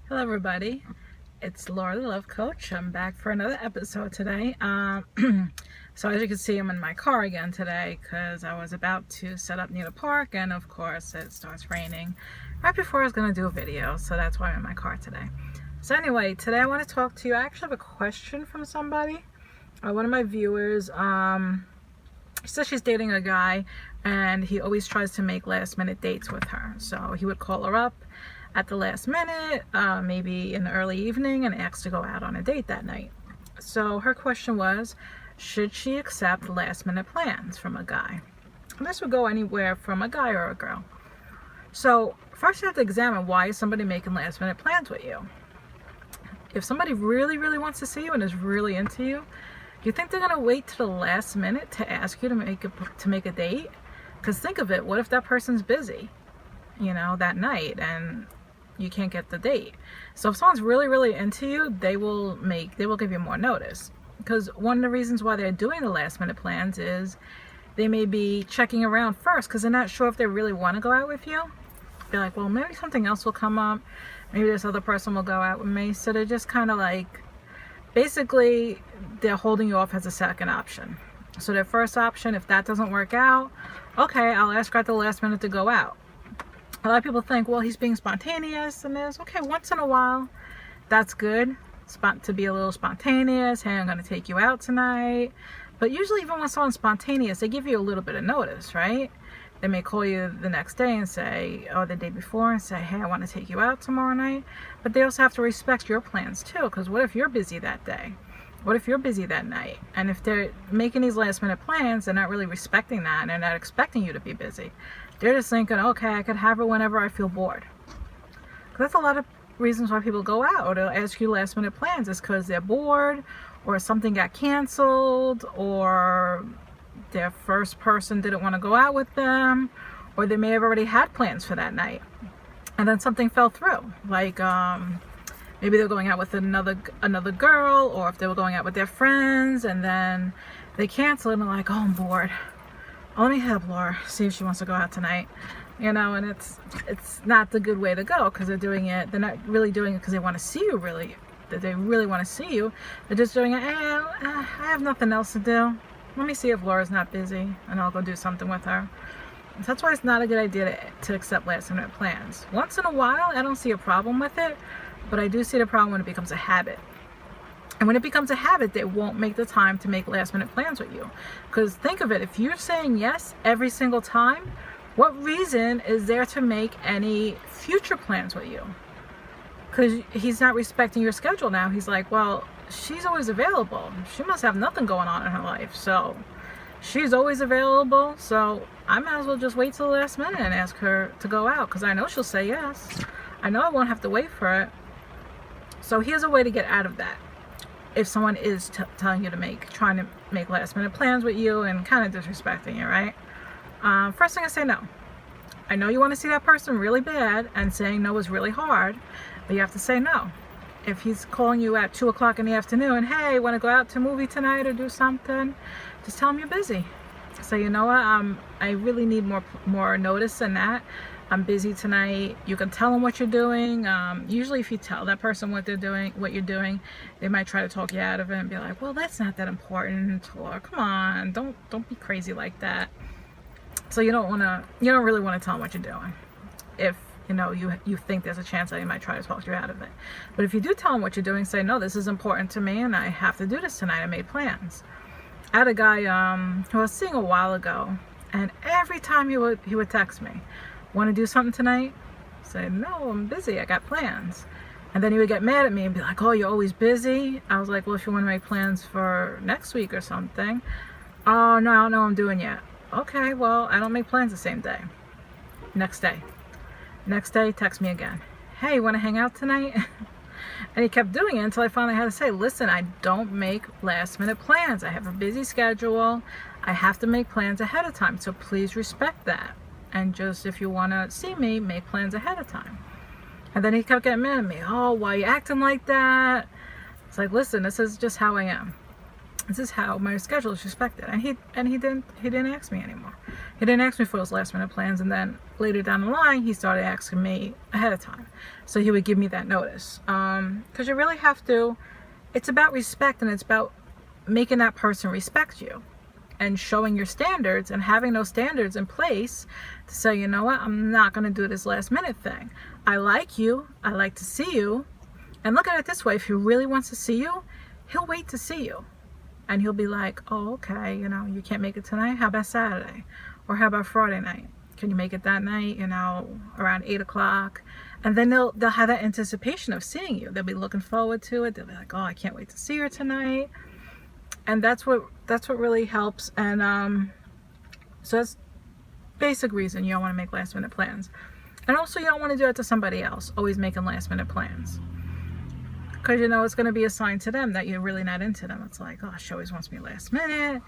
Hello everybody, it's Laura the Love Coach. I'm back for another episode today. So as you can see, I'm in my car again today because I was about to set up near the park, and of course it starts raining right before I was going to do a video, so that's why I'm in my car today. So anyway, today I want to talk to you. I actually have a question from somebody, one of my viewers. She says she's dating a guy and he always tries to make last minute dates with her. So he would call her up at the last minute, maybe in the early evening, and ask to go out on a date that night. So her question was, should she accept last minute plans from a guy? And this would go anywhere from a guy or a girl. So first you have to examine, why is somebody making last minute plans with you? If somebody really wants to see you and is really into you, do you think they're gonna wait to the last minute to ask you to make a date? Because think of it, what if that person's busy, that night, and you can't get the date? So if someone's really into you, they will give you more notice. Because one of the reasons why they're doing the last minute plans is they may be checking around first because they're not sure if they really want to go out with you. They're like, well, maybe something else will come up, maybe this other person will go out with me. So they're just kind of like, basically they're holding you off as a second option. So their first option, if that doesn't work out, okay, I'll ask her at the last minute to go out. A lot of people think, well, he's being spontaneous, and there's, okay, once in a while, that's good, to be a little spontaneous. Hey, I'm going to take you out tonight. But usually even when someone's spontaneous, they give you a little bit of notice, right? They may call you the next day and say, or the day before, and say, hey, I want to take you out tomorrow night. But they also have to respect your plans too, because what if you're busy that day? What if you're busy that night? And if they're making these last minute plans, they're not really respecting that, and they're not expecting you to be busy. They're just thinking, okay, I could have her whenever I feel bored. Because that's a lot of reasons why people go out or they'll ask you last minute plans, is because they're bored, or something got canceled, or their first person didn't want to go out with them, or they may have already had plans for that night and then something fell through, like maybe they're going out with another girl, or if they were going out with their friends and then they cancel and they're like, oh, I'm bored, oh, let me help Laura see if she wants to go out tonight, and it's not the good way to go, because they're not really doing it because they want to see you, that they really want to see you. They're just doing it, hey, I have nothing else to do, let me see if Laura's not busy and I'll go do something with her. So that's why it's not a good idea to accept last minute plans. Once in a while, I don't see a problem with it, but I do see the problem when it becomes a habit. And when it becomes a habit, they won't make the time to make last minute plans with you. Because think of it, if you're saying yes every single time, what reason is there to make any future plans with you? Because he's not respecting your schedule now. He's like, well, she's always available. She must have nothing going on in her life. So she's always available. So I might as well just wait till the last minute and ask her to go out, because I know she'll say yes. I know I won't have to wait for it. So here's a way to get out of that. If someone is telling you trying to make last minute plans with you and kind of disrespecting you, right? First thing, I say no. I know you want to see that person really bad, and saying no is really hard, but you have to say no. If he's calling you at 2 o'clock in the afternoon, hey, want to go out to a movie tonight or do something, just tell him you're busy. So you know what, I really need more notice than that. I'm busy tonight. You can tell them what you're doing. Usually if you tell that person what you're doing, they might try to talk you out of it and be like, well, that's not that important, or come on, don't be crazy like that. So you don't really want to tell them what you're doing. If you think there's a chance that he might try to talk you out of it. But if you do tell him what you're doing, say, no, this is important to me and I have to do this tonight. I made plans. I had a guy who I was seeing a while ago, and every time he would text me, want to do something tonight? Say, no, I'm busy, I got plans. And then he would get mad at me and be like, oh, you're always busy? I was like, well, if you want to make plans for next week or something. Oh, no, I don't know what I'm doing yet. Okay, well, I don't make plans the same day. Next day, text me again. Hey, you want to hang out tonight? And he kept doing it until I finally had to say, listen, I don't make last minute plans. I have a busy schedule. I have to make plans ahead of time. So please respect that. And just, if you want to see me, make plans ahead of time. And then he kept getting mad at me. Oh, why are you acting like that? It's like, listen, this is just how I am. This is how my schedule is respected. And he didn't ask me anymore. He didn't ask me for those last minute plans, and then later down the line, he started asking me ahead of time. So he would give me that notice. Because you really have to, it's about respect, and it's about making that person respect you and showing your standards and having those standards in place to say, you know what, I'm not going to do this last minute thing. I like you. I like to see you. And look at it this way. If he really wants to see you, he'll wait to see you. And he'll be like, oh, okay, you know, you can't make it tonight. How about Saturday? Or how about Friday night? Can you make it that night, you know, around 8 o'clock? And then they'll have that anticipation of seeing you. They'll be looking forward to it. They'll be like, oh, I can't wait to see her tonight. And that's what really helps. And so that's basic reason you don't want to make last minute plans. And also you don't want to do it to somebody else, always making last minute plans. Because you know it's going to be a sign to them that you're really not into them. It's like, oh, she always wants me last minute.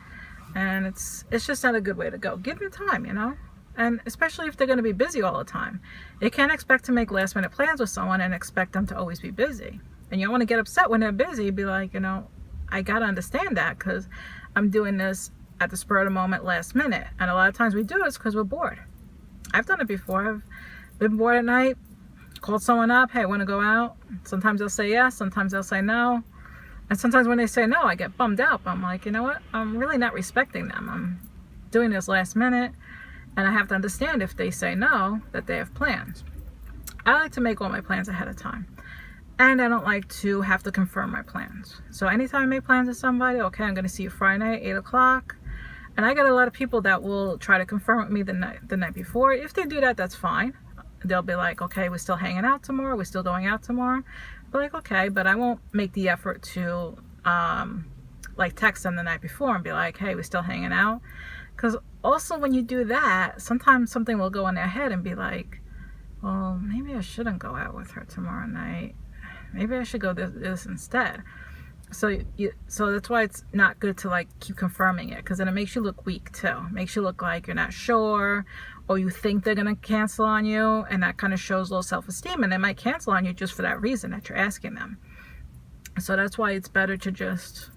And it's just not a good way to go. Give them time, you know. And especially if they're going to be busy all the time. You can't expect to make last minute plans with someone and expect them to always be busy. And you don't want to get upset when they're busy. Be like, you know, I got to understand that because I'm doing this at the spur of the moment last minute. And a lot of times we do this because we're bored. I've done it before. I've been bored at night, called someone up, hey, want to go out? Sometimes they'll say yes, sometimes they'll say no. And sometimes when they say no, I get bummed out. I'm like, you know what? I'm really not respecting them. I'm doing this last minute. And I have to understand if they say no, that they have plans. I like to make all my plans ahead of time. And I don't like to have to confirm my plans. So anytime I make plans with somebody, okay, I'm going to see you Friday night, 8 o'clock. And I get a lot of people that will try to confirm with me the night before. If they do that, that's fine. They'll be like, okay, we're still hanging out tomorrow. We're still going out tomorrow. But like, okay, but I won't make the effort to like text them the night before and be like, hey, we're still hanging out. Because also when you do that, sometimes something will go in their head and be like, well, maybe I shouldn't go out with her tomorrow night. Maybe I should go this instead. So that's why it's not good to like keep confirming it, because then it makes you look weak too. It makes you look like you're not sure, or you think they're gonna cancel on you, and that kind of shows low self-esteem, and they might cancel on you just for that reason that you're asking them. So that's why it's better to just,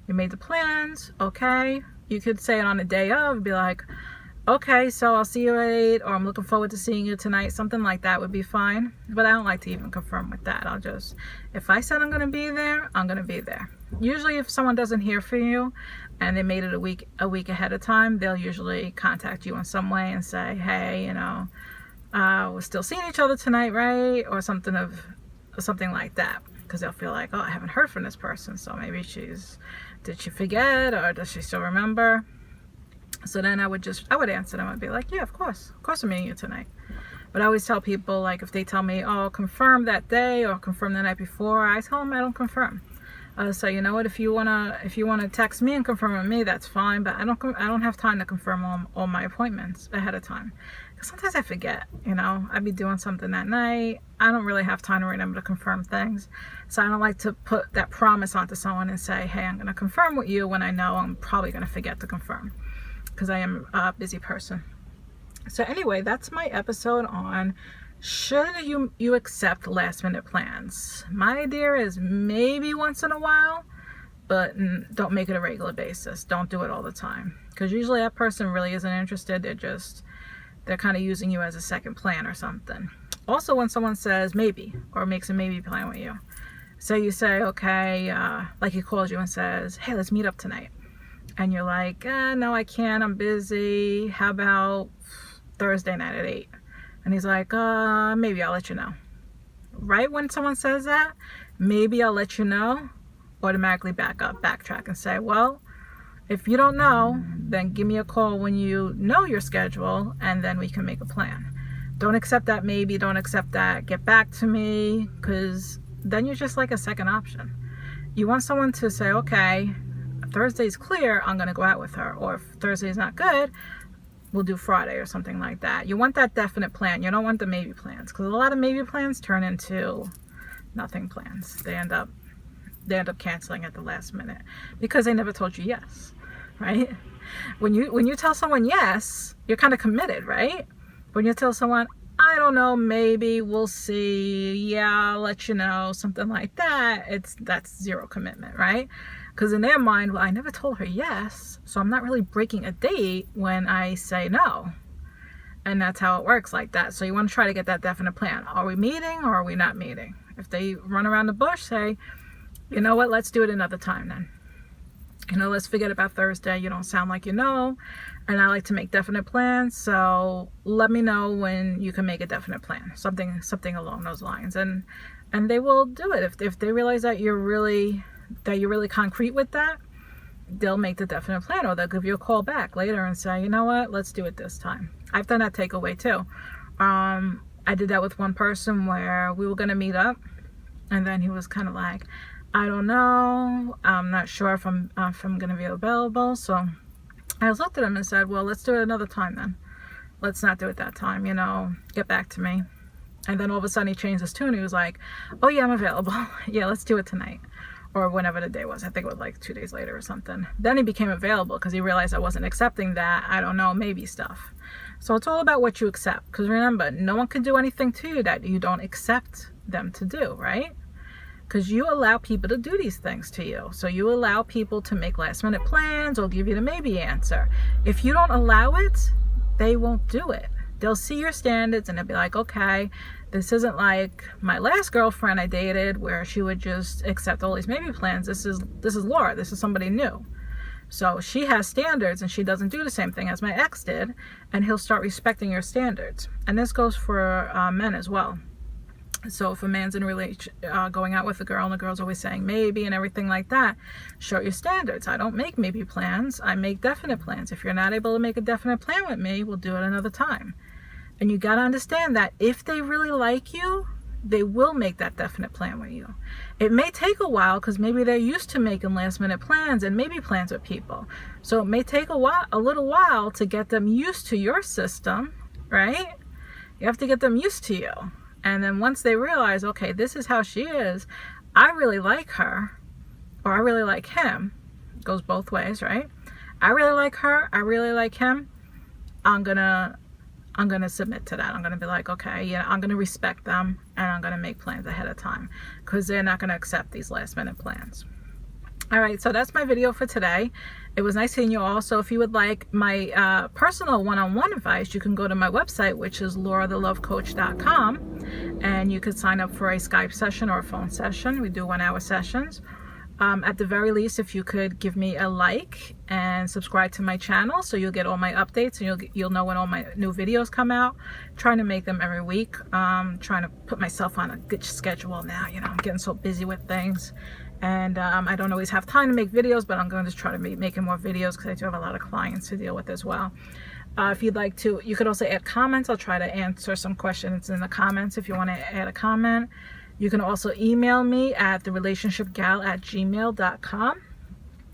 you made the plans, okay. You could say it on the day of, be like, okay, so I'll see you at 8, or I'm looking forward to seeing you tonight. Something like that would be fine. But I don't like to even confirm with that. I'll just, if I said I'm going to be there, I'm going to be there. Usually if someone doesn't hear from you and they made it a week ahead of time, they'll usually contact you in some way and say, hey, you know, we're still seeing each other tonight, right? Or something like that. Because they'll feel like, oh, I haven't heard from this person. So maybe did she forget, or does she still remember? So then I would answer them. I'd be like, yeah, of course I'm meeting you tonight. But I always tell people, like, if they tell me, oh, confirm that day or confirm the night before, I tell them I don't confirm. So you know what, if you wanna text me and confirm with me, that's fine. But I don't have time to confirm all my appointments ahead of time. Because sometimes I forget. You know, I'd be doing something that night. I don't really have time to remember to confirm things. So I don't like to put that promise onto someone and say, hey, I'm gonna confirm with you when I know I'm probably gonna forget to confirm. Because I am a busy person. So anyway, that's my episode on should you accept last minute plans. My idea is maybe once in a while, but don't make it a regular basis. Don't do it all the time, because usually that person really isn't interested. They're kind of using you as a second plan or something. Also, when someone says maybe or makes a maybe plan with you, so you say, okay, like he calls you and says, hey, let's meet up tonight. And you're like, no, I can't, I'm busy. How about Thursday night at 8? And he's like, maybe I'll let you know. Right when someone says that, maybe I'll let you know, automatically backtrack and say, well, if you don't know, then give me a call when you know your schedule, and then we can make a plan. Don't accept that maybe, don't accept that get back to me, because then you're just like a second option. You want someone to say, okay, Thursday's clear, I'm going to go out with her. Or if Thursday's not good, we'll do Friday or something like that. You want that definite plan. You don't want the maybe plans, because a lot of maybe plans turn into nothing plans. They end up canceling at the last minute because they never told you yes, right? When you tell someone yes, you're kind of committed, right? When you tell someone, I don't know, maybe, we'll see, yeah, I'll let you know, something like that, that's zero commitment, right? Because in their mind, well, I never told her yes, so I'm not really breaking a date when I say no. And that's how it works like that. So you want to try to get that definite plan. Are we meeting or are we not meeting? If they run around the bush, say, you know what, let's do it another time then. You know, let's forget about Thursday. You don't sound like you know. And I like to make definite plans. So let me know when you can make a definite plan. Something along those lines. And they will do it. If they realize that you're really concrete with that, they'll make the definite plan, or they'll give you a call back later and say, you know what, let's do it this time. I've done that takeaway too. I did that with one person where we were going to meet up, and then he was kind of like, I don't know, I'm not sure if I'm going to be available. So I just looked at him and said, well, let's do it another time then. Let's not do it that time, you know, get back to me. And then all of a sudden he changed his tune. He was like, oh yeah, I'm available. Yeah, let's do it tonight. Or whenever the day was. I think it was like 2 days later or something. Then he became available because he realized I wasn't accepting that, I don't know, maybe stuff. So it's all about what you accept. Because remember, no one can do anything to you that you don't accept them to do, right? Because you allow people to do these things to you. So you allow people to make last minute plans or give you the maybe answer. If you don't allow it, they won't do it. They'll see your standards and they'll be like, okay, this isn't like my last girlfriend I dated where she would just accept all these maybe plans. This is Laura. This is somebody new. So she has standards and she doesn't do the same thing as my ex did, and he'll start respecting your standards. And this goes for men as well. So if a man's in a relation, going out with a girl and the girl's always saying maybe and everything like that, show your standards. I don't make maybe plans. I make definite plans. If you're not able to make a definite plan with me, we'll do it another time. And you got to understand that if they really like you, they will make that definite plan with you. It may take a while because maybe they're used to making last minute plans and maybe plans with people. So it may take a little while to get them used to your system, right? You have to get them used to you. And then once they realize, okay, this is how she is, I really like her, or I really like him. It goes both ways, right? I really like her, I really like him. I'm gonna submit to that. I'm gonna be like, okay, yeah, I'm gonna respect them, and I'm gonna make plans ahead of time because they're not gonna accept these last minute plans. All right, so that's my video for today. It was nice seeing you all. So if you would like my personal one-on-one advice, you can go to my website, which is laurathelovecoach.com, and you could sign up for a Skype session or a phone session. We do 1-hour sessions. At the very least, if you could give me a like and subscribe to my channel so you'll get all my updates and you'll know when all my new videos come out. Trying to make them every week. Trying to put myself on a good schedule now. You know, I'm getting so busy with things. And I don't always have time to make videos, but I'm going to try to be making more videos because I do have a lot of clients to deal with as well. If you'd like to, you could also add comments. I'll try to answer some questions in the comments if you want to add a comment. You can also email me at TheRelationshipGal@gmail.com,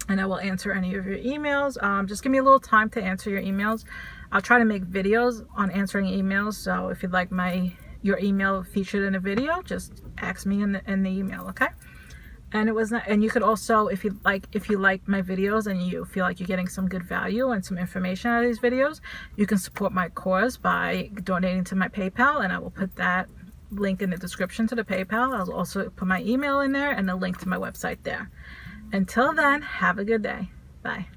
and I will answer any of your emails. Just give me a little time to answer your emails. I'll try to make videos on answering emails. So if you'd like your email featured in a video, just ask me in the email, okay? And you could also, if you like my videos and you feel like you're getting some good value and some information out of these videos, you can support my cause by donating to my PayPal, and I will put that link in the description to the PayPal. I'll also put my email in there and a link to my website there. Until then, have a good day. Bye.